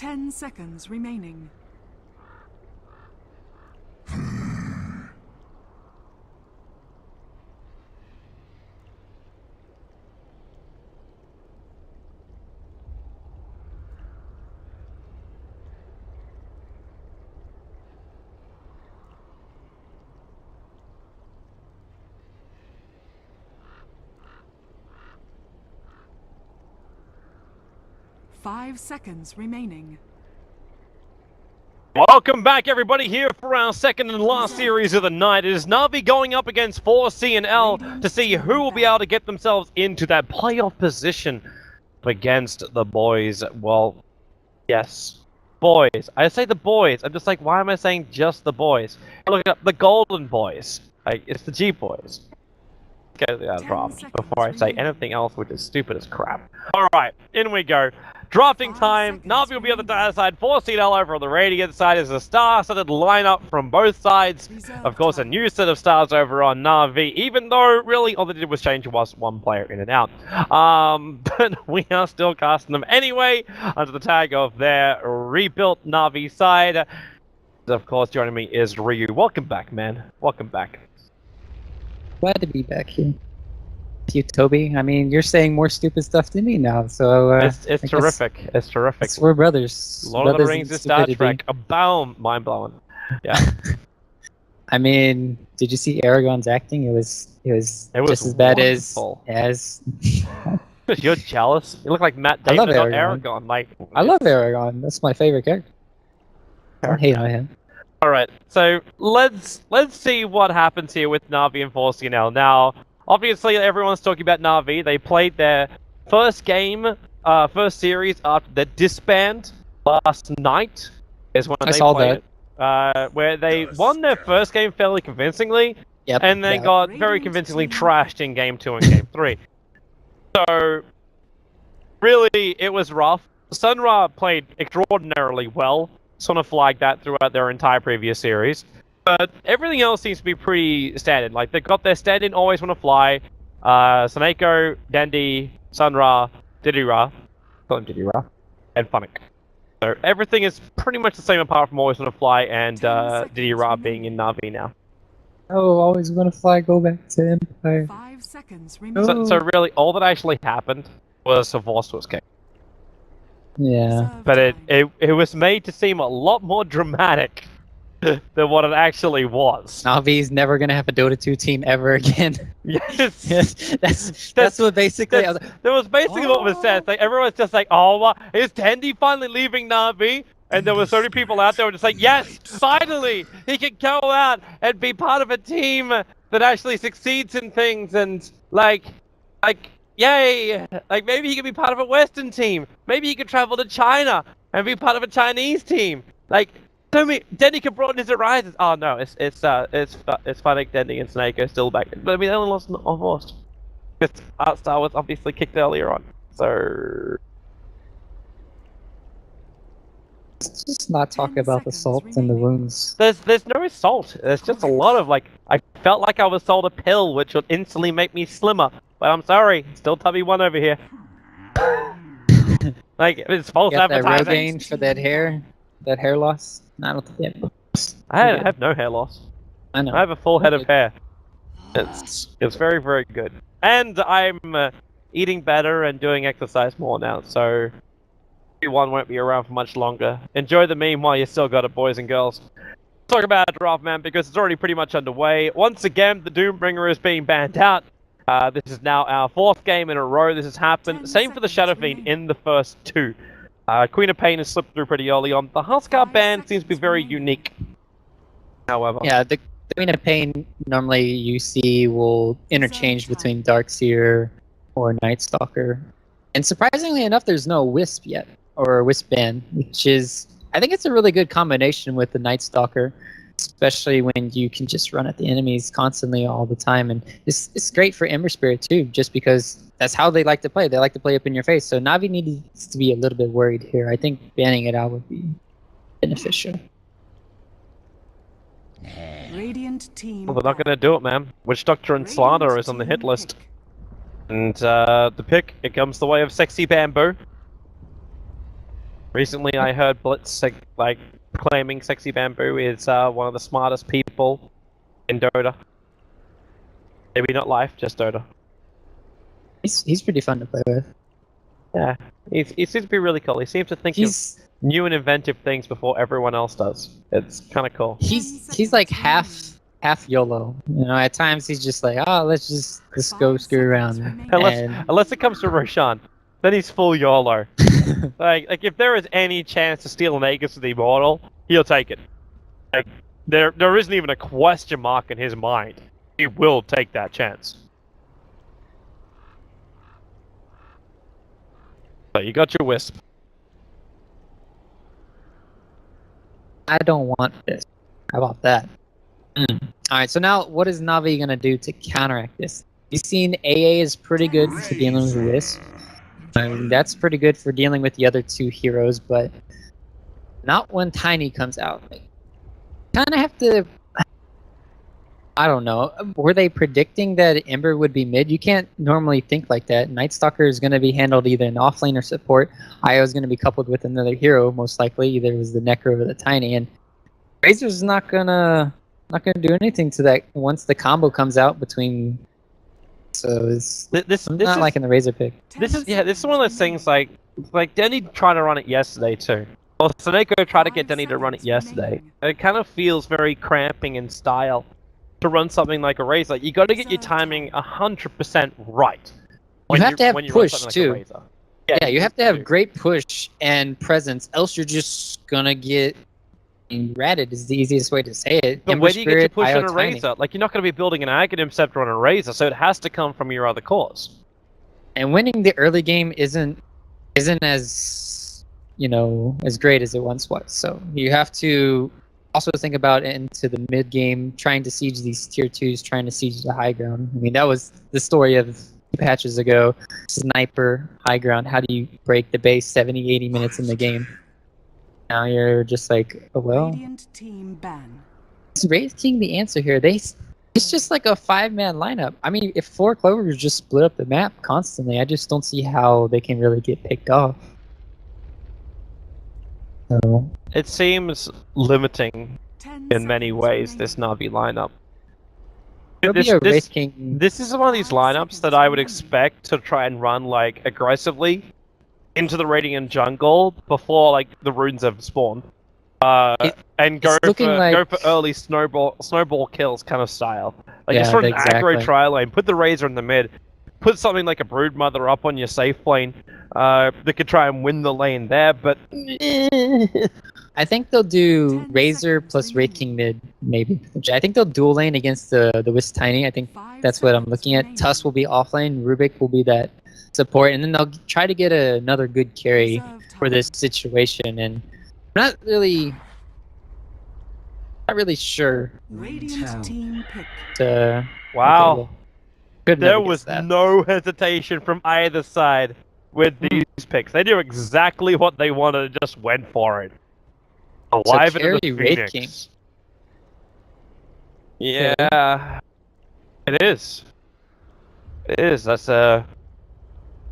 10 seconds remaining. Five seconds remaining. Welcome back, everybody, here for our second and last series of the night. It is NaVi going up against 4CL to see who will be able to get themselves into that playoff position against the boys. Well, yes, boys. I say the boys. I'm just like, why am I saying just the boys? Look up the Golden Boys. Like, it's the G boys. Get it out of prompt before I say anything else, which is stupid as crap. Alright, in we go. Drafting time. NaVi will be on the dire side. 4CL over on the Radiant side is a star-studded lineup from both sides. Of course, a new set of stars over on NaVi, even though really all they did was change was one player in and out. But we are still casting them anyway under the tag of their rebuilt NaVi side. Of course, joining me is Ryu. Welcome back, man. Welcome back. Glad to be back here with you, Toby. I mean, you're saying more stupid stuff than me now, so it's terrific. It's terrific. We're brothers. Lord of the Rings is Star Trek. A boom, mind blowing. Yeah. I mean, did you see Aragorn's acting? It was just as bad as. You're jealous. You look like Matt Damon. I love Aragorn. Like, I love Aragorn. That's my favorite character. I hate on him. Alright, so let's see what happens here with NaVi and 4CL. Now, obviously everyone's talking about NaVi. They played their first game, first series after the disband last night is when they played it. Where they won their first game fairly convincingly, and then got very convincingly trashed in Game 2 and Game 3. So, really, it was rough. Sun Ra played extraordinarily well. Sort of flagged that throughout their entire previous series. But everything else seems to be pretty standard. Like, they've got their stand-in Always Wanna Fly, Saneko, Dendi, Sun Ra, Diddy Ra, call him Diddy Ra, and Funnick. So everything is pretty much the same apart from Always Wanna Fly and Diddy Ra being in NaVi now. Oh, Always Wanna Fly, go back to Empire. 5 seconds remaining. So really, all that actually happened was Savorsto's game. Yeah. But it was made to seem a lot more dramatic than what it actually was. NaVi's never gonna have a Dota 2 team ever again. Yes. That's what basically... That was basically what was said. Like, everyone's just like, oh, is Tandy finally leaving NaVi? And there were so many people out there who were just like, yes, finally! He can go out and be part of a team that actually succeeds in things and, like... Yay! Like, maybe he could be part of a Western team. Maybe he could travel to China and be part of a Chinese team. Like, Denny can broaden his horizons. Oh no, it's Funnick, Denny, and Snake are still back. But I mean, they only lost on Horst because Artstar was obviously kicked earlier on. So let's just not talk about the salt and the wounds. There's no salt. There's just a lot of, like, I felt like I was sold a pill which would instantly make me slimmer. But I'm sorry, still Tubby 1 over here. Like, it's false advertising. That Rogaine for that hair loss? No, I don't think I have no hair loss. I know. I have a full head of hair. It's very, very good. And I'm eating better and doing exercise more now, so everyone won't be around for much longer. Enjoy the meme while you still got it, boys and girls. Let's talk about Draft, man, because it's already pretty much underway. Once again, the Doombringer is being banned out. This is now our 4th game in a row this has happened. Same for the Shadow Fiend in the first 2. Queen of Pain has slipped through pretty early on. The Huskar ban seems to be very unique, however. Yeah, the Queen of Pain normally you see will interchange between Darkseer or Nightstalker. And surprisingly enough, there's no Wisp yet, or Wisp ban, which is... I think it's a really good combination with the Nightstalker. Especially when you can just run at the enemies constantly all the time. And it's great for Ember Spirit too, just because that's how they like to play. They like to play up in your face. So NaVi needs to be a little bit worried here. I think banning it out would be beneficial. Radiant team. Well, they're not going to do it, man. Witch Doctor and Slander is on the hit list. And the pick, it comes the way of Sexy Bamboo. Recently, I heard Blitz like claiming Sexy Bamboo is one of the smartest people in Dota. Maybe not life, just Dota. He's pretty fun to play with. Yeah, he seems to be really cool. He seems to think of new and inventive things before everyone else does. It's kind of cool. He's like half YOLO. You know, at times he's just like, oh, let's just go screw around. Unless it comes to Roshan, then he's full YOLO. like if there is any chance to steal an Aegis with the Immortal, he'll take it. Like there isn't even a question mark in his mind. He will take that chance. So you got your Wisp. I don't want this. How about that? Alright, so now what is Navi gonna do to counteract this? You've seen AA is pretty good for dealing with Wisp. I mean, that's pretty good for dealing with the other two heroes, but not when Tiny comes out. Like, kind of have to... I don't know. Were they predicting that Ember would be mid? You can't normally think like that. Night Stalker is going to be handled either in offlane or support. Io is going to be coupled with another hero, most likely. Either it was the Necro or the Tiny. And Razor's not gonna do anything to that once the combo comes out between. So it's This not liking the Razor pick. This is one of those things like Denny tried to run it yesterday too. Well, Soneko tried to get Denny to run it yesterday. It kind of feels very cramping in style to run something like a Razor. You got to get your timing 100% right. You have to have push too. Like yeah, you have to have great push and presence, else you're just gonna get ratted. Is the easiest way to say it. But where do you get your push on a Razor? Like, you're not going to be building an Aghanim Scepter on a Razor, so it has to come from your other cores. And winning the early game isn't as, you know, as great as it once was. So you have to also think about into the mid game, trying to siege these tier 2s, trying to siege the high ground. I mean, that was the story of 2 patches ago. Sniper, high ground, how do you break the base 70, 80 minutes in the game? Now you're just like, oh, well, Team ban. is Wraith King the answer here? It's just like a 5-man lineup. I mean, if 4 Clovers just split up the map constantly, I just don't see how they can really get picked off. So it seems limiting in many ways, this Navi lineup. This is one of these lineups that I would expect to try and run like aggressively into the Radiant jungle before like the runes have spawned. And go for early snowball kills kind of style. Like just run an aggro tri lane, put the Razor in the mid, put something like a Broodmother up on your safe lane that could try and win the lane there, but I think they'll do Razor plus Wraith King mid, maybe. I think they'll dual lane against the Wisp Tiny. I think that's what I'm looking at. Tusk will be offlane, Rubik will be that support, and then they'll try to get another good carry for this situation. And I'm not really sure. Radiant team pick. Wow. Okay, well, there was no hesitation from either side with these picks. They knew exactly what they wanted and just went for it. Alive in the Phoenix. Yeah. It is. It is. That's a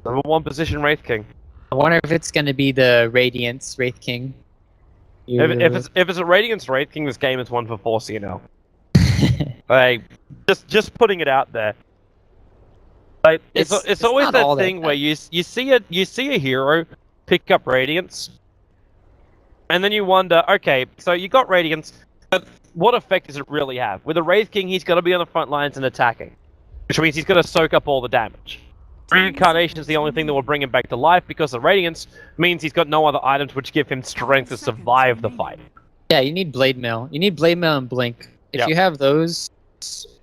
number 1 position Wraith King. I wonder if it's going to be the Radiance Wraith King. If it's a Radiance Wraith King, this game is one for 4CL. Like, just putting it out there. Like, it's always that thing where you see a hero pick up Radiance, and then you wonder, okay, so you got Radiance, but what effect does it really have? With a Wraith King, he's got to be on the front lines and attacking, which means he's got to soak up all the damage. Reincarnation is the only thing that will bring him back to life, because the Radiance means he's got no other items which give him strength to survive the fight. Yeah, you need Blade Mail. You need Blade Mail and Blink. If you have those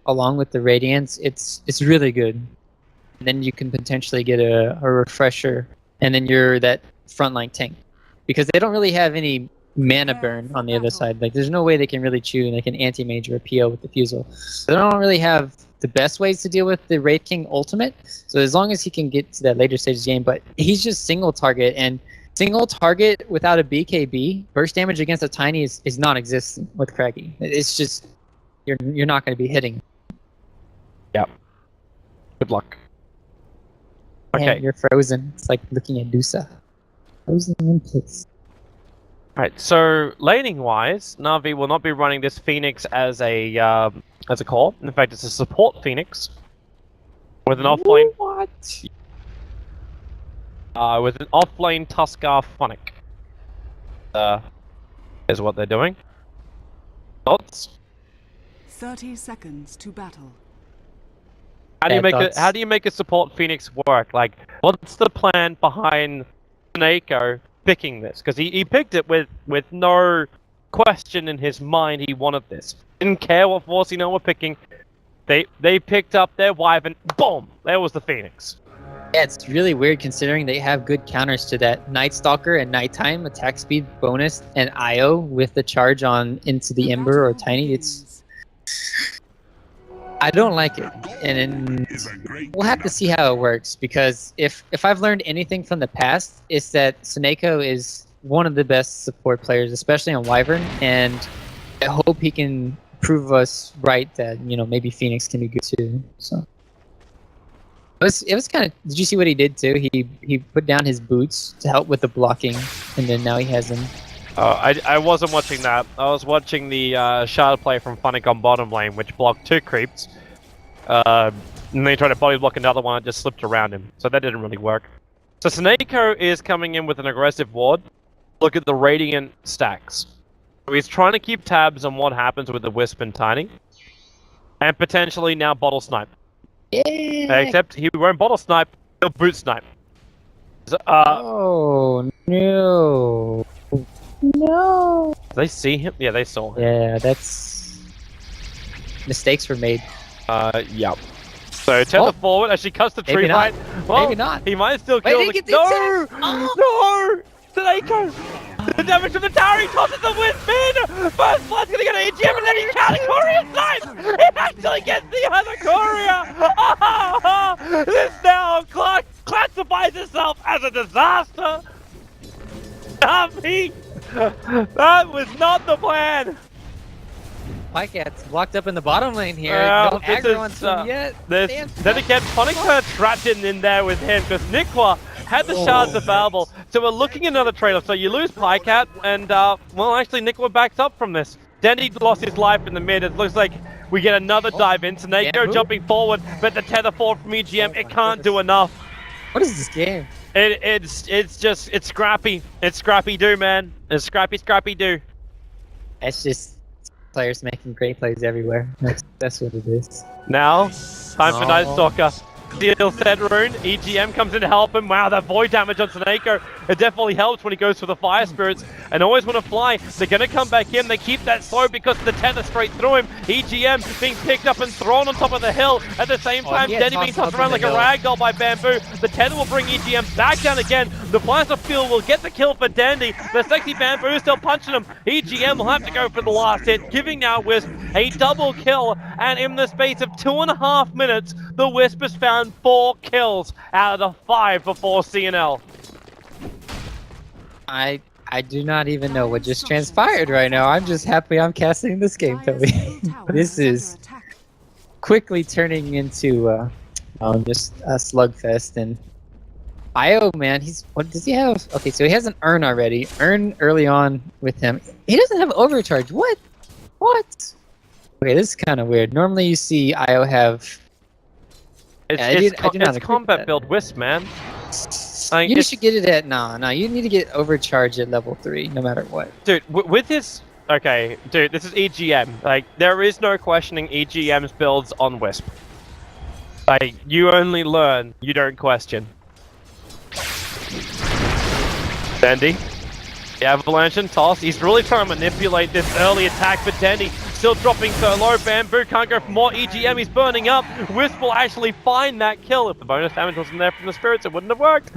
along with the Radiance, it's really good. And then you can potentially get a refresher, and then you're that frontline tank. Because they don't really have any mana burn on the other side. Like, there's no way they can really chew like an anti-mage or a PO with the Fusel. So they don't really have the best ways to deal with the Wraith King ultimate. So as long as he can get to that later stage of the game, but he's just single target, and single target without a BKB, burst damage against a Tiny is non-existent with Craggy. It's just, you're not going to be hitting. Yep. Good luck. Okay. Man, you're frozen. It's like looking at Dusa. Frozen in place. Right, so laning-wise, Na'Vi will not be running this Phoenix as a core. In fact, it's a support Phoenix with an offlane. What? With an offlane Tuskar Phonic. Is what they're doing. Thoughts? 30 seconds to battle. How do you Yeah, make thoughts. How do you make a support Phoenix work? Like, what's the plan behind Snako picking this? Because he picked it with no question in his mind. He wanted this. Didn't care what 4CL were picking. They picked up their Wyvern. Boom! There was the Phoenix. Yeah, it's really weird considering they have good counters to that Night Stalker and Nighttime attack speed bonus and IO with the charge on into the Ember or Tiny. I don't like it, and we'll have to see how it works, because if I've learned anything from the past, it's that Snako is one of the best support players, especially on Wyvern, and I hope he can prove us right that, you know, maybe Phoenix can be good too. So it was kind of. Did you see what he did too? He put down his boots to help with the blocking, and then now he has him. I wasn't watching that. I was watching the shard play from Phonic on bottom lane, which blocked 2 creeps. And then he tried to body block another one, it just slipped around him. So that didn't really work. So Snako is coming in with an aggressive ward. Look at the Radiant stacks. So he's trying to keep tabs on what happens with the Wisp and Tiny. And potentially now bottle snipe. Yeah. Except he won't bottle snipe, he'll boot snipe. So, Oh no. No. did they see him? Yeah, they saw him. Yeah, that's mistakes were made. Yeah. So tether forward as she cuts the tree Maybe not. height. Well, Maybe not. He might still Wait, kill he the. gets No! it. Oh. No! Snako! The damage from the tower. He tosses the Wisp in. First blood's gonna get an EGM, and then he can't. Courier snipes. He actually gets the other courier. This now classifies itself as a disaster. NaVi. That was not the plan. Pycat's blocked up in the bottom lane here. Well, No this aggro on is, him yet. Then again, Phonic trapped in there with him because Nikwa had the shards available. So we're looking at another trade-off. So you lose Pycat, and well, actually Nikwa backs up from this. Dendy lost his life in the mid. It looks like we get another dive in. Snako jumping forward, but the tether forward from EGM, it can't do enough. What is this game? It's scrappy. It's scrappy do, man. It's scrappy do. It's just players making great plays everywhere. That's what it is. Now, time for Night Stalker. Steel set rune, EGM comes in to help him. Wow, that void damage on Snako. It definitely helps when he goes for the fire spirits and always want to fly. They're going to come back in. They keep that slow because of the tether straight through him. EGM being picked up and thrown on top of the hill. At the same time, Denny being tossed around like a ragdoll by Bamboo. The tether will bring EGM back down again. The Blaster Field will get the kill for Dandy. The sexy Bamboo is still punching him. EGM will have to go for the last hit, giving now Wisp a double kill. And in the space of 2.5 minutes, the Wisp has found 4 kills out of the 5 for 4CL. I do not even know what just transpired right now. I'm just happy I'm casting this game, Toby. This is quickly turning into just a slugfest. And IO, man, what does he have? Okay, so he has an Urn already. Urn early on with him. He doesn't have overcharge. What? Okay, this is kind of weird. Normally you see IO have. It's combat build Wisp, man. Like, You should get it at no. You need to get overcharge at level 3, no matter what. Dude, with this, okay, dude, this is EGM. Like, there is no questioning EGM's builds on Wisp. Like, you only learn, you don't question. Dandy, the avalanche and toss. He's really trying to manipulate this early attack, but Dandy still dropping so low. Bamboo can't go for more. EGM, he's burning up. Wisp will actually find that kill. If the bonus damage wasn't there from the spirits, it wouldn't have worked.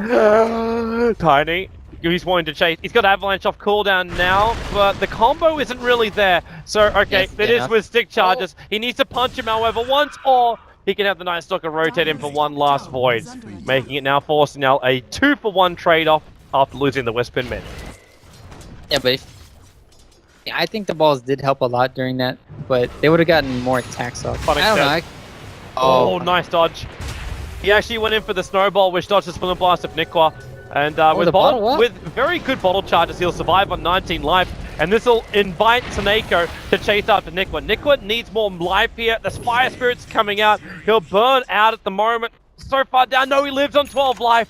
Tiny, he's wanting to chase. He's got avalanche off cooldown now, but the combo isn't really there. So, okay, Yes, it is with stick charges. He needs to punch him, however, once, or he can have the Night Stalker rotate him for one last void, making it now 4CL a 2-for-1 trade-off after losing the Wisp in mid. Yeah, but I think the balls did help a lot during that, but they would have gotten more attacks off. I don't know. Oh, nice dodge. He actually went in for the snowball, which dodged the Splinter Blast of Nikwa. And the with very good bottle charges, he'll survive on 19 life. And this will invite Snako to chase after Nikwa. Nikwa needs more life here. The Fire Spirit's coming out. He'll burn out at the moment. So far down, no, he lives on 12 life.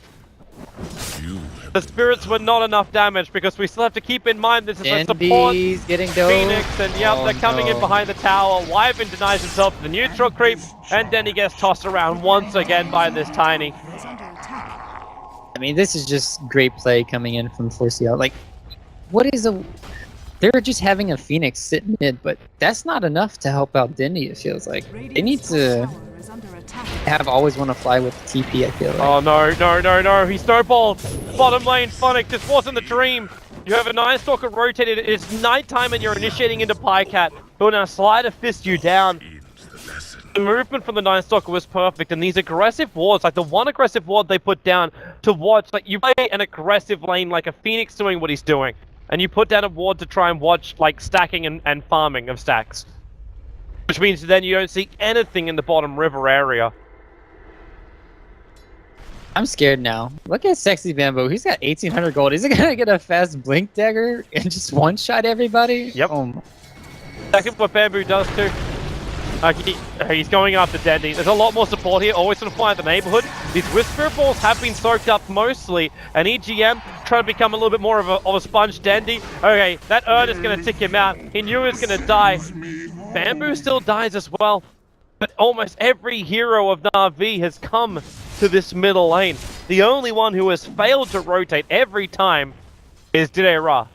The Spirits were not enough damage because we still have to keep in mind this is a support getting Phoenix, and yep, they're coming in behind the tower. Wyvern denies himself to the neutral creep, and then he gets tossed around once again by this Tiny. I mean, this is just great play coming in from 4CL. Like, what is a... They're just having a Phoenix sit mid, but that's not enough to help out Dindy, it feels like. They need to always want to fly with the TP, I feel like. Oh no, he snowballed! Bottom lane, Phonic, this wasn't the dream! You have a Nine Stalker rotated, it's nighttime and you're initiating into Pycat, who will now slide a fist you down. The movement from the Nine Stalker was perfect, and these aggressive wards, like the one aggressive ward they put down to watch, like you play an aggressive lane like a Phoenix doing what he's doing, and you put down a ward to try and watch like stacking and farming of stacks. Which means then you don't see anything in the bottom river area. I'm scared now. Look at Sexy Bamboo. He's got 1800 gold. Is he gonna get a fast blink dagger and just one-shot everybody? Yep. Oh. Second what Bamboo does too. He's going after Dandy. There's a lot more support here, always going to fly at the neighborhood. These Whisper Balls have been soaked up mostly, and EGM trying to become a little bit more of a sponge. Dandy. Okay, that Urn is going to tick him out. He knew he was going to die. Bamboo still dies as well, but almost every hero of NaVi has come to this middle lane. The only one who has failed to rotate every time is Didera.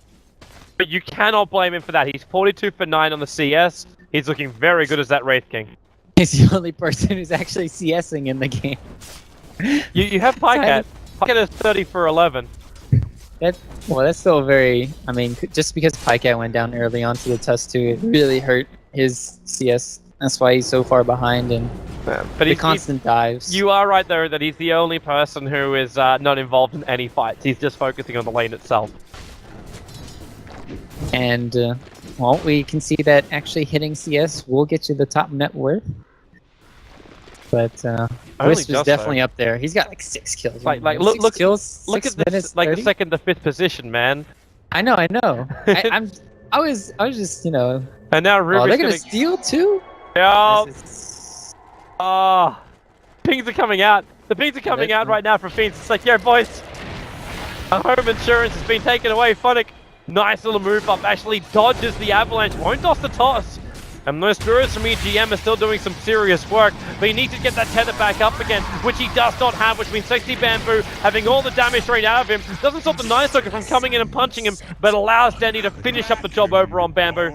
But you cannot blame him for that. He's 42 for 9 on the CS. He's looking very good as that Wraith King. He's the only person who's actually CSing in the game. You have Pycat. Pycat is 30 for 11. Well, that's still very... I mean, just because Pycat went down early onto the Tusk 2, it really hurt his CS. That's why he's so far behind, and but the constant dives. You are right, though, that he's the only person who is not involved in any fights. He's just focusing on the lane itself. And, well, we can see that actually hitting CS will get you the top net worth. But Wisp is definitely up there. He's got like 6 kills. Look at this, like the 2nd to 5th position, man. I know. I was just, you know. And now Ruby's they're gonna steal too. Yeah. Pings are coming out. The pings are coming out right now from Phoenix. It's like, yeah, boys. Our home insurance has been taken away. Phonic. Nice little move up, actually dodges the avalanche, won't toss the toss. And those Spirits from EGM are still doing some serious work, but he needs to get that tether back up again, which he does not have, which means Sexy Bamboo having all the damage straight out of him. Doesn't stop the Nine Stalker from coming in and punching him, but allows Danny to finish up the job over on Bamboo.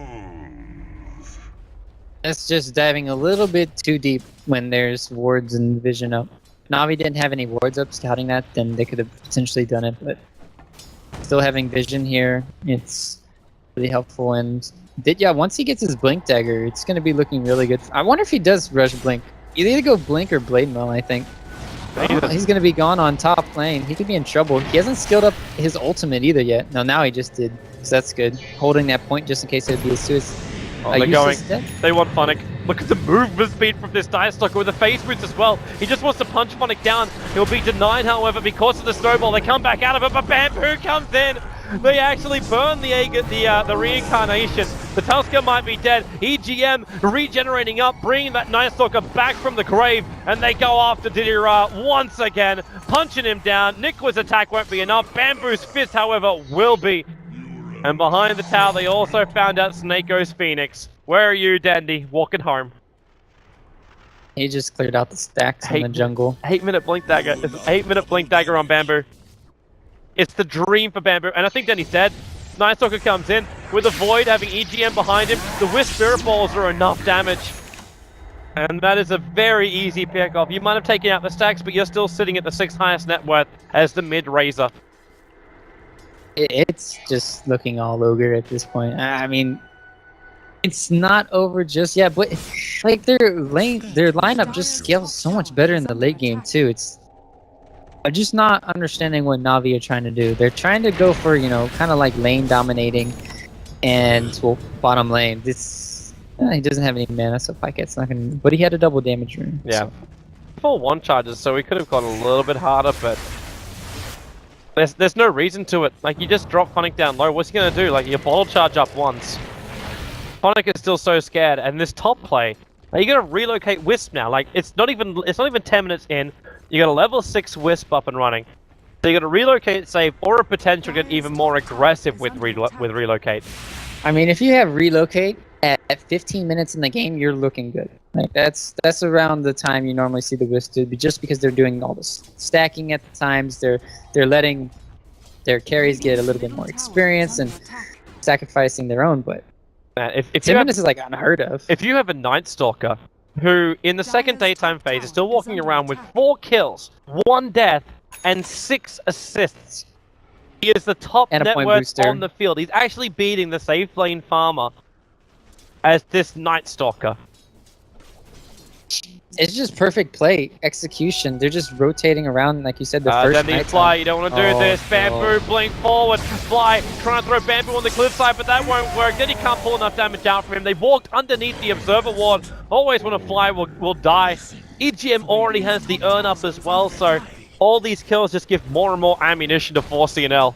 That's just diving a little bit too deep when there's wards and vision up. Navi didn't have any wards up scouting that, then they could have potentially done it, but still having vision here, it's really helpful. And once he gets his blink dagger, it's going to be looking really good. I wonder if he does rush blink. You either go blink or blade mail, I think. He's going to be gone on top lane. He could be in trouble. He hasn't skilled up his ultimate either yet. No, now he just did, so that's good. Holding that point just in case it would be a suicide. Oh, they're going. They want Phonic. Look at the movement speed from this Nine Stalker with the face boots as well. He just wants to punch Phonic down. He'll be denied, however, because of the snowball. They come back out of it, but Bamboo comes in. They actually burn the reincarnation. The Tusker might be dead. EGM regenerating up, bringing that Nine Stalker back from the grave, and they go after Didira once again, punching him down. Nikwa's attack won't be enough. Bamboo's fist, however, will be. And behind the tower, they also found out Snakeo's Phoenix. Where are you, Dandy? Walking home. He just cleared out the stacks in the jungle. 8-minute blink dagger. It's 8-minute blink dagger on Bamboo. It's the dream for Bamboo, and I think Danny's dead. Nine Stalker comes in with a Void having EGM behind him. The Wisp Spirit Balls are enough damage. And that is a very easy pick off. You might have taken out the stacks, but you're still sitting at the 6th highest net worth as the mid-raiser. It's just looking all ogre at this point. I mean, it's not over just yet, but like their lineup just scales so much better in the late game too. I'm just not understanding what Navi are trying to do. They're trying to go for, you know, kind of like lane dominating and, well, bottom lane. This he doesn't have any mana, so Pycat's not gonna. But he had a double damage rune. Yeah, so. Full 1 charges, so we could have gone a little bit harder, but There's no reason to it. Like, you just drop Funnick down low. What's he gonna do? Like, you bottle charge up once. Funnick is still so scared, and this top play, like, you gotta relocate Wisp now. Like, it's not even 10 minutes in. You got a level 6 Wisp up and running. So you gotta relocate, save, or a potential get even more aggressive with relocate. I mean, if you have relocate at 15 minutes in the game, you're looking good. Like that's around the time you normally see the Wisp do, just because they're doing all this stacking at the times. They're letting their carries get a little bit more experience and sacrificing their own. But if 10 minutes is like unheard of. If you have a Night Stalker who, in the second daytime phase, is still walking around with 4 kills, 1 death, and 6 assists. He is the top And a net point worth booster. on the field. He's actually beating the safe lane farmer as this Night Stalker. It's just perfect play execution. They're just rotating around, like you said, the first Then you night Fly, time. you don't want to do this. Bamboo, blink forward. Fly, trying to throw Bamboo on the cliffside, but that won't work. Then he can't pull enough damage out from him. They walked underneath the Observer Ward. Always when a Fly will die. EGM already has the earn up as well, so all these kills just give more and more ammunition to 4CL.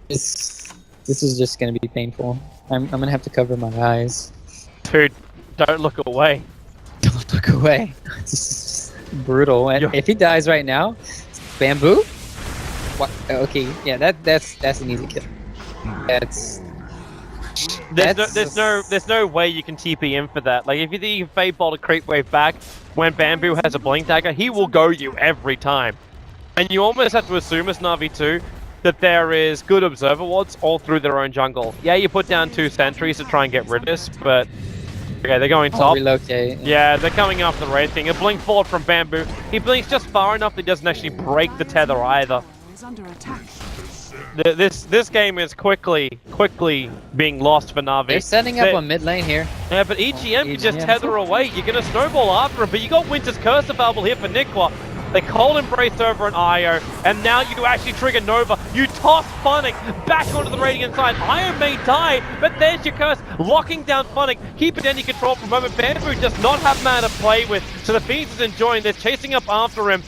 This is just gonna be painful. I'm gonna have to cover my eyes. Dude, don't look away. Don't look away. This is brutal. And if he dies right now, Bamboo? What? Okay, yeah, that's an easy kill. There's no way you can TP in for that. Like, if you think you can Fade Bolt a creep wave back when Bamboo has a blink dagger, he will go you every time. And you almost have to assume as NaVi too that there is good observer wards all through their own jungle. Yeah, you put down 2 sentries to try and get rid of this, but okay, they're going top. Relocate. Yeah, they're coming after the raid thing. A blink forward from Bamboo. He blinks just far enough that he doesn't actually break the tether either. Is under attack. This game is quickly being lost for NaVi. They're setting up a mid lane here. Yeah, but EGM can just tether away. You're gonna snowball after him, but you got Winter's Curse available here for Nikwa. They Cold Embrace over an IO, and now you actually trigger Nova. You toss Funnick back onto the Radiant side. IO may die, but there's your Curse, locking down Funnick. Keep it any control for a moment. Bamboo does not have mana to play with, so the Phoenix is enjoying this, chasing up after him.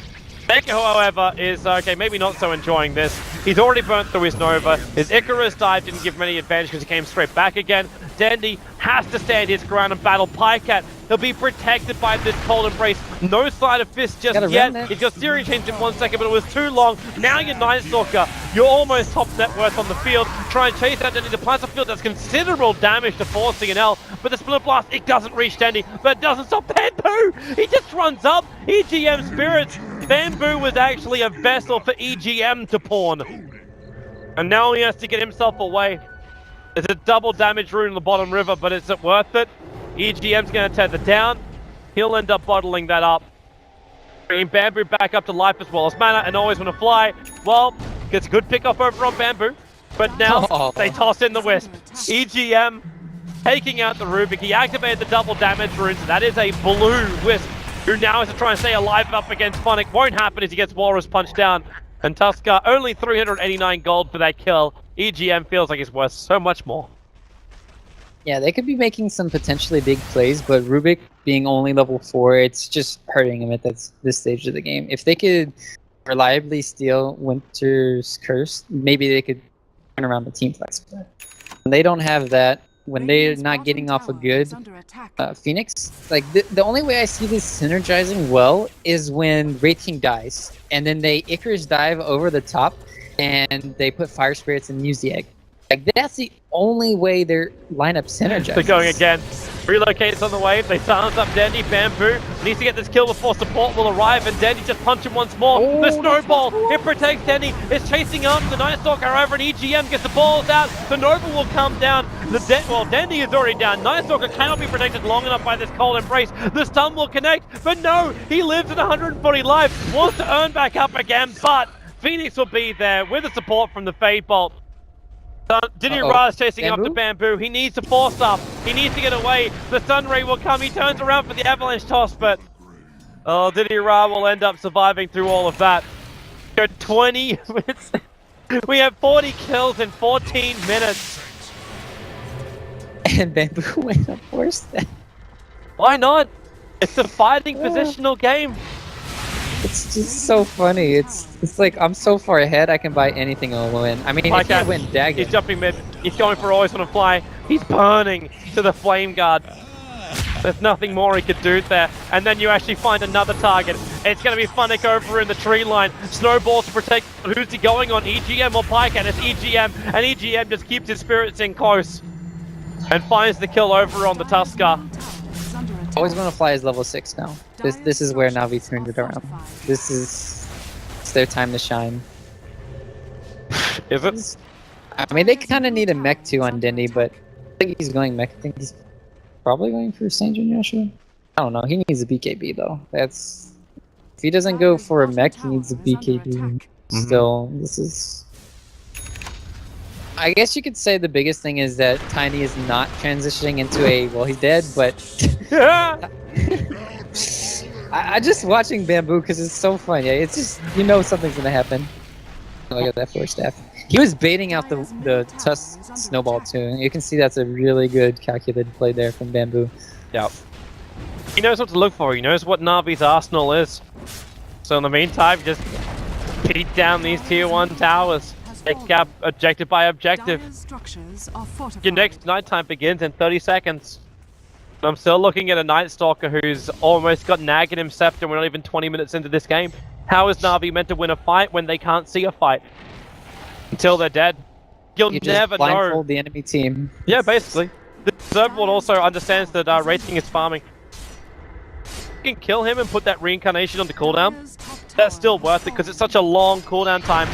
Neko, however, is, okay, maybe not so enjoying this. He's already burnt through his Nova. His Icarus dive didn't give him any advantage because he came straight back again. Dandy has to stand his ground and battle Pycat. He'll be protected by this Cold Embrace. No Sleight of Fist just yet. He's got Searing Chains in 1 second, but it was too long. Now you're Night Stalker. You're almost top net worth on the field. Try and chase out Dandy. The plant of field does considerable damage to 4CL, but the Split Blast, it doesn't reach Dandy, but it doesn't stop Bamboo. He just runs up. EGM Spirits. Bamboo was actually a vessel for EGM to pawn. And now he has to get himself away. There's a double damage rune in the bottom river, but is it worth it? EGM's going to tether down. He'll end up bottling that up. Bringing Bamboo back up to life as well as mana, and always want to fly. Well, gets a good pick off over on Bamboo. But now they toss in the Wisp. EGM taking out the Rubik. He activated the double damage runes. That is a blue Wisp, who now has to try and stay alive up against Funnick. Won't happen as he gets Walrus punched down. And Tusker, only 389 gold for that kill. EGM feels like it's worth so much more. Yeah, they could be making some potentially big plays, but Rubik being only level 4, it's just hurting him at this stage of the game. If they could reliably steal Winter's Curse, maybe they could turn around the team flex. When they don't have that, when they're not getting off a good Phoenix, like the only way I see this synergizing well is when Wraith King dies, and then they Icarus dive over the top, and they put Fire Spirits and use the egg. Like, that's the only way their lineup synergizes. They're going again. Relocates on the wave. They silence up Dandy. Bamboo needs to get this kill before support will arrive, and Dandy just punch him once more. The snowball, it protects Dandy. It's chasing after the Night Stalker, however, and EGM gets the balls out. The Nova will come down. Well, Dandy is already down. Night Stalker cannot be protected long enough by this Cold Embrace. The stun will connect, but no, he lives at 140 life. Wants to earn back up again, but Phoenix will be there with the support from the Fade Bolt. Diddy Ra is chasing after Bamboo. He needs to force up. He needs to get away. The Sun Ray will come. He turns around for the Avalanche toss, but Diddy Ra will end up surviving through all of that. 20 minutes. We have 40 kills in 14 minutes. And Bamboo went up worse then. Why not? It's a fighting positional game. It's just so funny. It's like I'm so far ahead. I can buy anything and win. I mean, I can't win Dagon. He's jumping mid. He's going for always on a fly. He's burning to the flame guard. There's nothing more he could do there. And then you actually find another target. It's going to be Funnick over in the tree line. Snowballs to protect. Who's he going on? EGM or Pycat? It's EGM. And EGM just keeps his spirits in close. And finds the kill over on the Tusker. Always want to fly is level 6 now. This is where Navi turned it around. It's their time to shine. Is it? I mean, they kind of need a mech too on Dindy, but I think he's going mech. I think he's probably going for Saint Junior. I don't know. He needs a BKB though. If he doesn't go for a mech, he needs a BKB. Still, this is. I guess you could say the biggest thing is that Tiny is not transitioning into a, well, he's dead, but I just watching Bamboo because it's so fun. Yeah, it's just, you know something's gonna happen. Look at that force staff. He was baiting out the Tusk snowball too. You can see that's a really good calculated play there from Bamboo. Yep. He knows what to look for. He knows what Navi's arsenal is. So in the meantime, just beat down these tier 1 towers. Take up objective by objective. Your next nighttime begins in 30 seconds. I'm still looking at a Night Stalker who's almost got Nag in him Scepter. We're not even 20 minutes into this game. How is Navi meant to win a fight when they can't see a fight? Until they're dead. You'll You never just blindfold know. the enemy team. Yeah, basically. The Zerboard also understands that Racing is farming. You can kill him and put that reincarnation on the cooldown. That's still worth it because it's such a long cooldown time.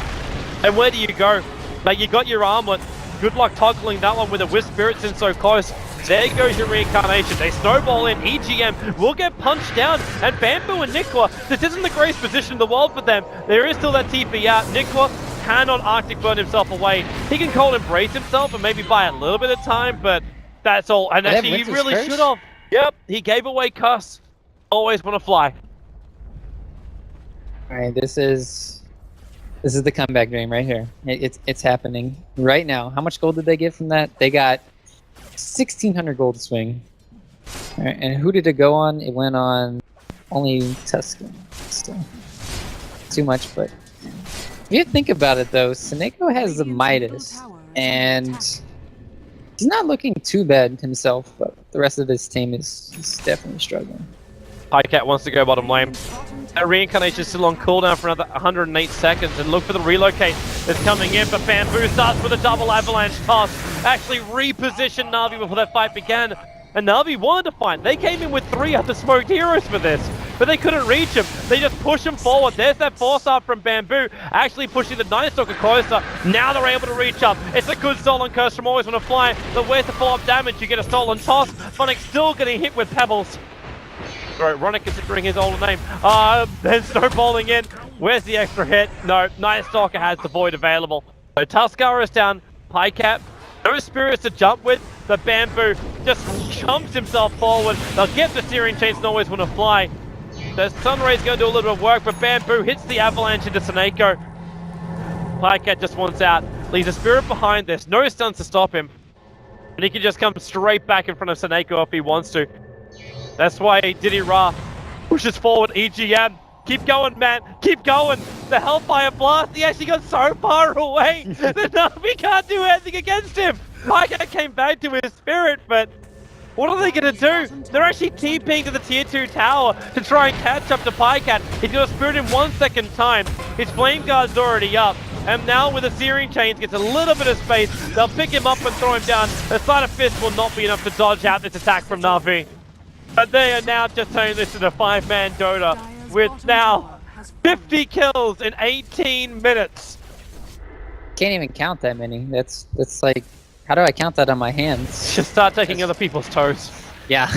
And where do you go? Like, you got your armlet. Good luck toggling that one with a Wisp Spirits in so close. There goes your reincarnation. They snowball in. EGM will get punched down. And Bamboo and Nikwa, this isn't the greatest position in the world for them. There is still that TP out. Nikwa cannot Arctic burn himself away. He can cold embrace himself and maybe buy a little bit of time, but that's all. And actually, he really should have. Yep, he gave away Cuss. Always want to fly. Alright, this is the comeback dream right here. It's happening right now. How much gold did they get from that? They got 1,600 gold to swing. Alright, and who did it go on? It went on only Tuscan. Still too much, but if you think about it though, Seneko has the Midas, and he's not looking too bad himself, but the rest of his team is definitely struggling. Pycat wants to go bottom lane. That reincarnation is still on cooldown for another 108 seconds, and look for the relocate that's coming in, but Bamboo starts with a double avalanche toss. Actually repositioned Navi before that fight began, and Navi wanted to fight. They came in with 3 other smoked heroes for this, but they couldn't reach him. They just push him forward. There's that force up from Bamboo, actually pushing the Night Stalker closer. Now they're able to reach up. It's a good stolen curse from Always Wanna Fly, but where's the follow-up damage? You get a stolen toss. Funnick still getting hit with pebbles. Right, Ronick considering his older name. Then snowballing in. Where's the extra hit? No, Night Stalker has the void available. So Tuskar is down. Pycat, no spirits to jump with. The Bamboo just jumps himself forward. They'll get the steering chains and Always Want to Fly. The Sunray's going to do a little bit of work, but Bamboo hits the avalanche into Seneko. Pycat just wants out. Leaves a spirit behind. There's no stuns to stop him. And he can just come straight back in front of Seneko if he wants to. That's why Diddy Ra pushes forward. EGM, keep going, man, keep going. The Hellfire Blast, he actually got so far away that Navi can't do anything against him. Pycat came back to his spirit, but what are they going to do? They're actually TPing to the tier 2 tower to try and catch up to Pycat. He's got a spirit in 1 second time. His Flame Guard's already up. And now with the Searing Chains, gets a little bit of space. They'll pick him up and throw him down. The Sleight of Fist will not be enough to dodge out this attack from Navi. But they are now just turning this into a 5-man Dota with now 50 kills in 18 minutes. Can't even count that many. That's like, how do I count that on my hands? Just start taking other people's toes. Yeah.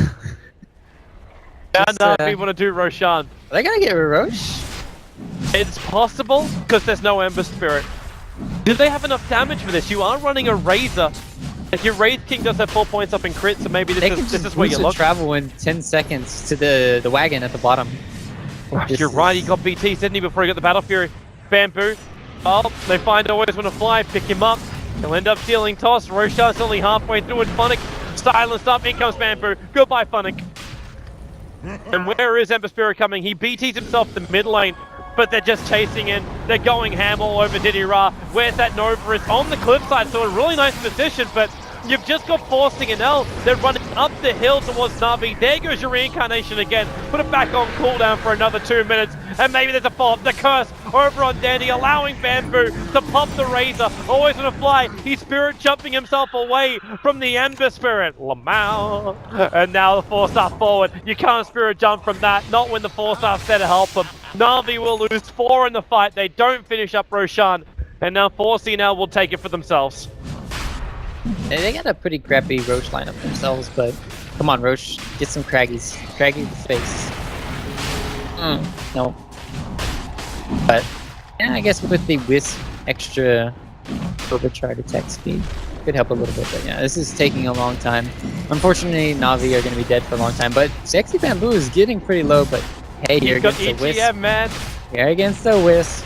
Now Navi want to do Roshan. Are they gonna get Roche? It's possible because there's no Ember Spirit. Do they have enough damage for this? You are running a Razor. If your Wraith King does have 4 points up in crit, so maybe this is where you look. Travel in 10 seconds to the wagon at the bottom. You're right, he got BT, didn't he, before he got the Battle Fury. Bamboo. Oh, they find Always Want to Fly, pick him up. He'll end up stealing toss. Roshan's only halfway through it. Funnick silenced up. In comes Bamboo. Goodbye, Funnick. And where is Ember Spirit coming? He BTs himself the mid lane, but they're just chasing in. They're going ham all over Diddy Ra. Where's that Nova? It's on the cliffside, so a really nice position, but you've just got 4CL. They're running up the hill towards NaVi. There goes your reincarnation again. Put it back on cooldown for another 2 minutes. And maybe there's a follow-up. The curse over on Dandy, allowing Bamboo to pop the Razor. Always on a fly. He's spirit jumping himself away from the Ember Spirit. Lamau. And now the 4-star forward. You can't spirit jump from that. Not when the 4-star's there to help them. NaVi will lose 4 in the fight. They don't finish up Roshan. And now 4CL will take it for themselves. They got a pretty crappy Roche lineup themselves, but come on, Roche, get some Craggies. Craggy the face. No. But yeah, I guess with the Wisp extra overcharge attack speed, could help a little bit. But yeah, this is taking a long time. Unfortunately, NaVi are going to be dead for a long time. But Sexy Bamboo is getting pretty low. But hey, you're against the Wisp. EGM, man. You're against the Wisp.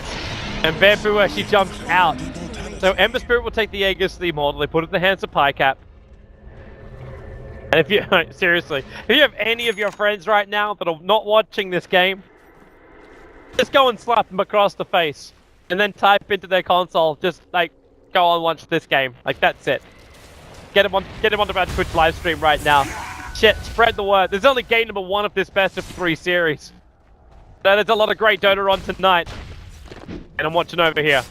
And Bamboo actually jumps out. So Ember Spirit will take the Aegis to the Immortal. They put it in the hands of Pycap. And if you seriously, if you have any of your friends right now that are not watching this game, just go and slap them across the face, and then type into their console, just like go and watch this game. Like that's it. Get him onto our Twitch live stream right now. Shit, spread the word. There's only game number 1 of this best of 3 series. So there's a lot of great Dota on tonight, and I'm watching over here.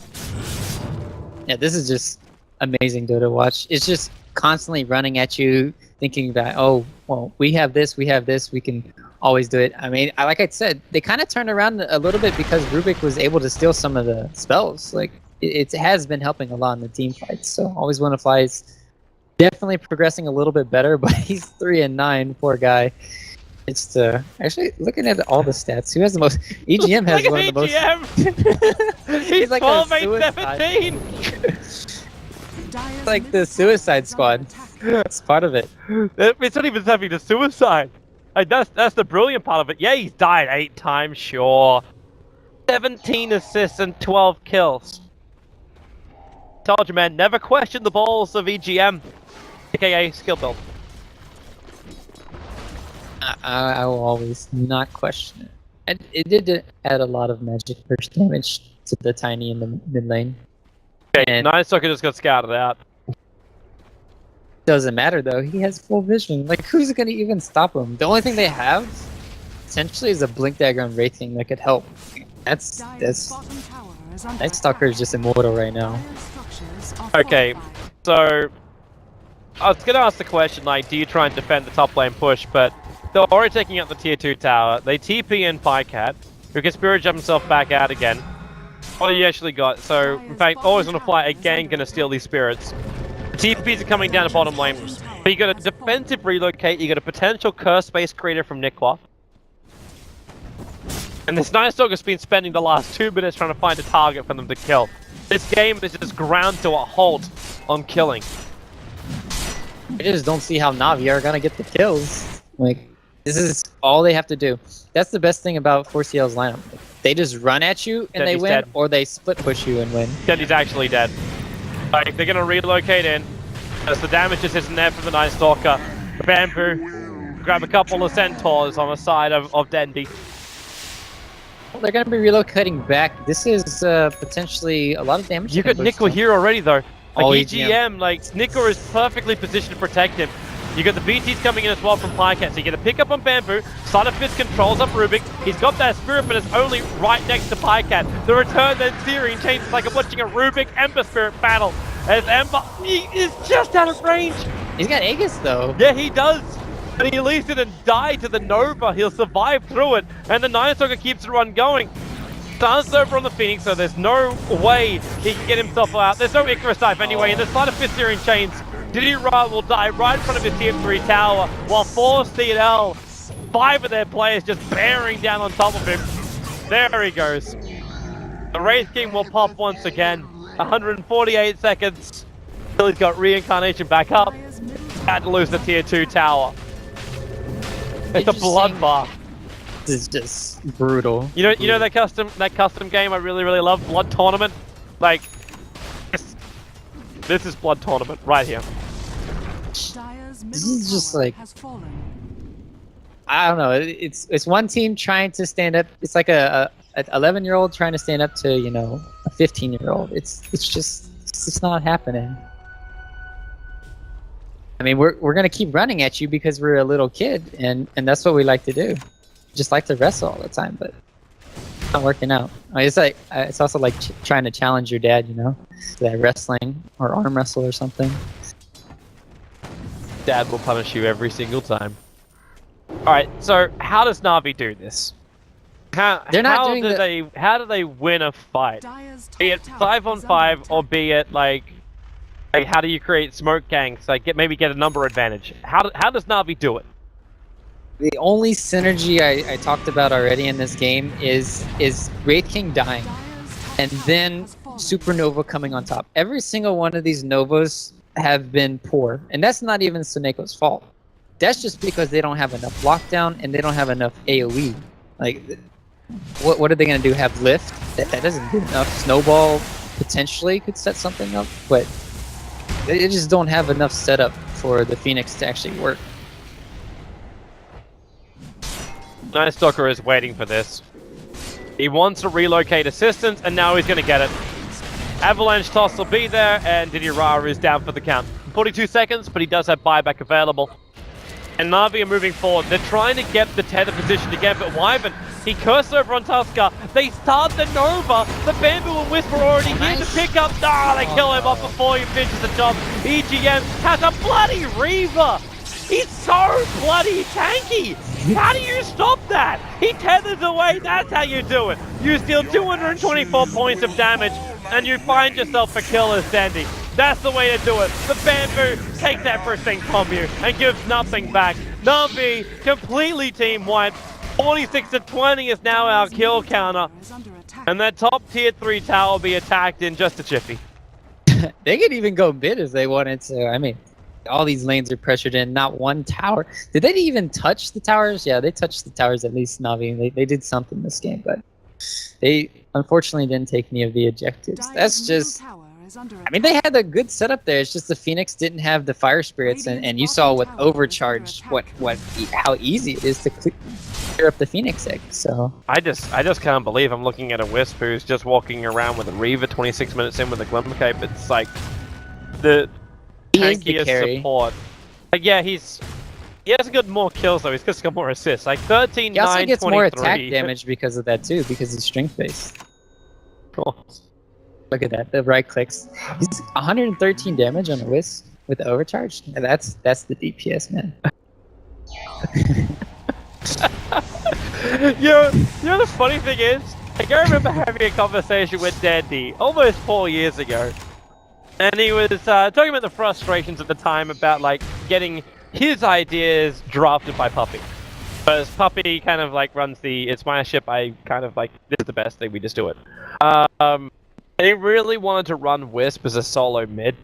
Yeah, this is just amazing Dota watch. It's just constantly running at you, thinking that, oh, well, we have this, we can always do it. I mean, like I said, they kind of turned around a little bit because Rubik was able to steal some of the spells. Like, it has been helping a lot in the team fights. So, Always Wanna Fly is definitely progressing a little bit better, but he's 3-9, poor guy. It's actually looking at all the stats. Who has the most? EGM has one of the most. He's like 12, a 8, 17. It's like the Suicide Squad. That's part of it. It's not even having the suicide. Like that's the brilliant part of it. Yeah, he's died 8 times, sure. 17 assists and 12 kills. Told you, man. Never question the balls of EGM, aka skill build. I will always not question it. And it did add a lot of magic burst damage to the Tiny in the mid lane. Okay, And Nice Soccer just got scouted out. doesn't matter though, he has full vision. Like, who's gonna even stop him? The only thing they have, essentially, is a Blink Dagger on Wraithing that could help. That's Night Stalker is just immortal right now. Okay, so I was gonna ask the question, like, do you try and defend the top lane push, but they're already taking out the tier 2 tower. They TP in Pycat, who can spirit jump himself back out again. What do you actually got? So, in fact, Always Wanna Fly again gonna steal these spirits. The TPs are coming down the bottom lane. But you got a defensive relocate, you got a potential curse base creator from Nikwa. And this Night Stalker's been spending the last 2 minutes trying to find a target for them to kill. This game is just ground to a halt on killing. I just don't see how NaVi are gonna get the kills. Like, this is all they have to do. That's the best thing about 4CL's lineup. They just run at you and they win, dead. or they split push you and win. Dendy's actually dead. Like, they're gonna relocate in. As the damage just isn't there for the Night Stalker. Bamboo, grab a couple of centaurs on the side of Dendy. Well, they're gonna be relocating back. This is potentially a lot of damage. You got Nikwa here already though. Like Oh, EGM, like Nikwa is perfectly positioned to protect him. You got the BTs coming in as well from Pycat, so you get a pick up on Bamboo. Side of Fist controls up Rubik. He's got that Spirit, but it's only right next to Pycat. The return then Searing changes like I'm watching a Rubik Ember Spirit battle. As Ember, he is just out of range. He's got Aegis though. Yeah, he does. And he leaves it and die to the Nova. He'll survive through it. And the Night Stalker keeps the run going. Stance over on the Phoenix, so there's no way he can get himself out. There's no Icarus dive anyway, and the Side of Fist Searing chains. Diddy Ra will die right in front of his tier 3 tower, while 4CL, 5 of their players just bearing down on top of him. There he goes. The Wraith King will pop once again. 148 seconds. Till he's got reincarnation back up. Had to lose the tier 2 tower. It's a bloodbath. This is just brutal. You know that custom game I really love, Blood Tournament? Like, this is Blood Tournament right here. This is just like, I don't know. It's one team trying to stand up. It's like a 11-year-old trying to stand up to a 15-year-old. It's not happening. I mean, we're gonna keep running at you because we're a little kid, and that's what we like to do. Just like to wrestle all the time, but it's not working out. I mean, it's also like trying to challenge your dad, to that wrestling or arm wrestle or something. Dad will punish you every single time. Alright, so how does Na'Vi do this? How do they win a fight? Be it 5-on-5 or be it like how do you create smoke gangs? Like maybe get a number advantage. How does Na'Vi do it? The only synergy I talked about already in this game is Wraith King dying, and then Supernova coming on top. Every single one of these Novas have been poor, and that's not even Suneko's fault. That's just because they don't have enough lockdown and they don't have enough AoE. Like, what are they gonna do? Have lift? That doesn't do enough. Snowball potentially could set something up, but they just don't have enough setup for the Phoenix to actually work. Night Stalker is waiting for this. He wants to relocate assistance, and now he's going to get it. Avalanche toss will be there, and Didira is down for the count. 42 seconds, but he does have buyback available. And Na'Vi are moving forward. They're trying to get the tether positioned again, but Wyvern, he cursed over on Tusker. They start the Nova. The Bamboo and Wisp are already here to pick up. They kill him off before he finishes the job. EGM has a bloody Reaver. He's so bloody tanky. How do you stop that? He tethers away. That's how you do it. You steal 224 points of damage, and you find yourself a killer Sandy. That's the way to do it. The Bamboo takes everything from you and gives nothing back. Na'Vi completely team wiped. 46-20 is now our kill counter. And that top tier 3 tower will be attacked in just a jiffy. They could even go mid if they wanted to. I mean, all these lanes are pressured in, not one tower. Did they even touch the towers? Yeah, they touched the towers at least, Na'Vi. They did something this game, but they unfortunately didn't take any of the objectives. That's just... I mean, they had a good setup there. It's just the Phoenix didn't have the fire spirits, and you saw with overcharge how easy it is to clear up the Phoenix egg. So I just can't believe I'm looking at a Wisp who's just walking around with a Reaver 26 minutes in with a Glimmer Cape. It's like the tankiest support. Like, yeah, he has got more kills though. He's just got more assists. Like 13, he also 9, gets 23. more attack damage because of that too, because he's strength based. Cool. Look at that, the right clicks. He's 113 damage on the Wisp with the overcharge. That's the DPS, man. you know the funny thing is, like, I remember having a conversation with Dandy almost 4 years ago, and he was talking about the frustrations at the time about like getting his ideas drafted by Puppy. Because Puppy kind of like runs the "it's my ship, I kind of like this is the best thing, we just do it." And he really wanted to run Wisp as a solo mid,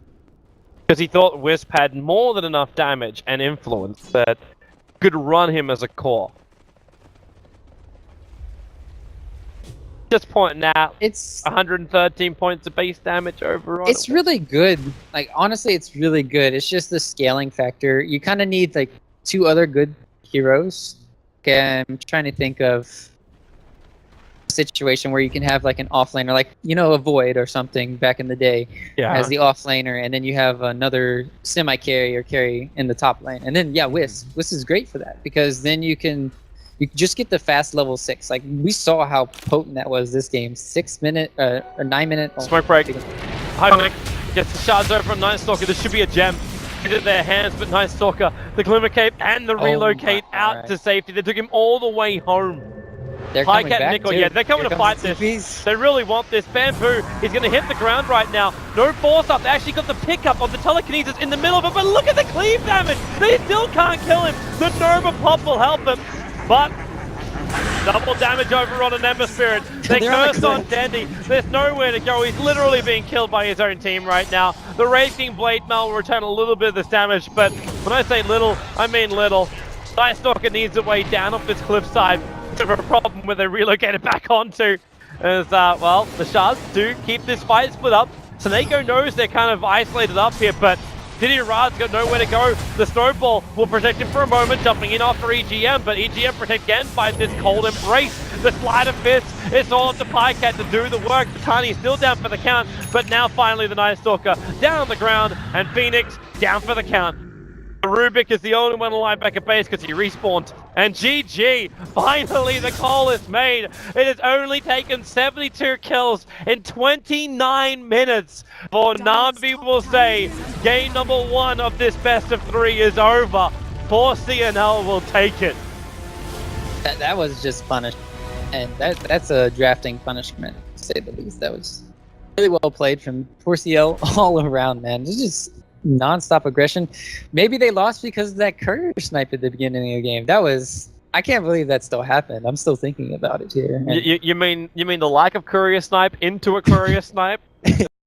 because he thought Wisp had more than enough damage and influence that could run him as a core. Just pointing out, it's 113 points of base damage overall. It's really good. Like, honestly, it's really good. It's just the scaling factor. You kind of need like 2 other good heroes. Okay, I'm trying to think of situation where you can have like an offlaner, like a Void or something back in the day, as the offlaner, and then you have another semi-carry or carry in the top lane, and then Wisp is great for that, because then you can just get the fast level 6. Like, we saw how potent that was this game. 6 minute or 9 minute smoke break. High gets the shards over on Night Stalker. This should be a gem into their hands, but Night Stalker, the Glimmer Cape and the relocate out to safety. They took him all the way home. They're High coming Cat back Nickel, too. yeah, they're coming to fight this. They really want this. Bamboo is going to hit the ground right now. No force up. They actually got the pickup of the telekinesis in the middle of it, but look at the cleave damage. They still can't kill him. The Nova Pop will help them, but double damage over on an Ember Spirit. They cursed on Dandy. There's nowhere to go. He's literally being killed by his own team right now. The Wraith King Blade Mail will return a little bit of this damage, but when I say little, I mean little. Night Stalker needs a way down off this cliffside. Of a problem where they relocated back onto, as well, the shards do keep this fight split up. Suneko knows they're kind of isolated up here, but Diddy Rad's got nowhere to go. The snowball will protect him for a moment, jumping in after EGM, but EGM protect again by this cold embrace. The slider fits. It's all up to Pycat to do the work. Tiny still down for the count, but now finally the Night Stalker down on the ground, and Phoenix down for the count. Rubik is the only one alive back at base because he respawned. And GG, finally the call is made. It has only taken 72 kills in 29 minutes for NaVi will say game number 1 of this best of 3 is over. 4CL will take it. That was just punishment. And that's a drafting punishment, to say the least. That was really well played from 4CL all around, man. It's just non-stop aggression. Maybe they lost because of that courier snipe at the beginning of the game. That was... I can't believe that still happened. I'm still thinking about it here. You mean the lack of courier snipe into a courier snipe?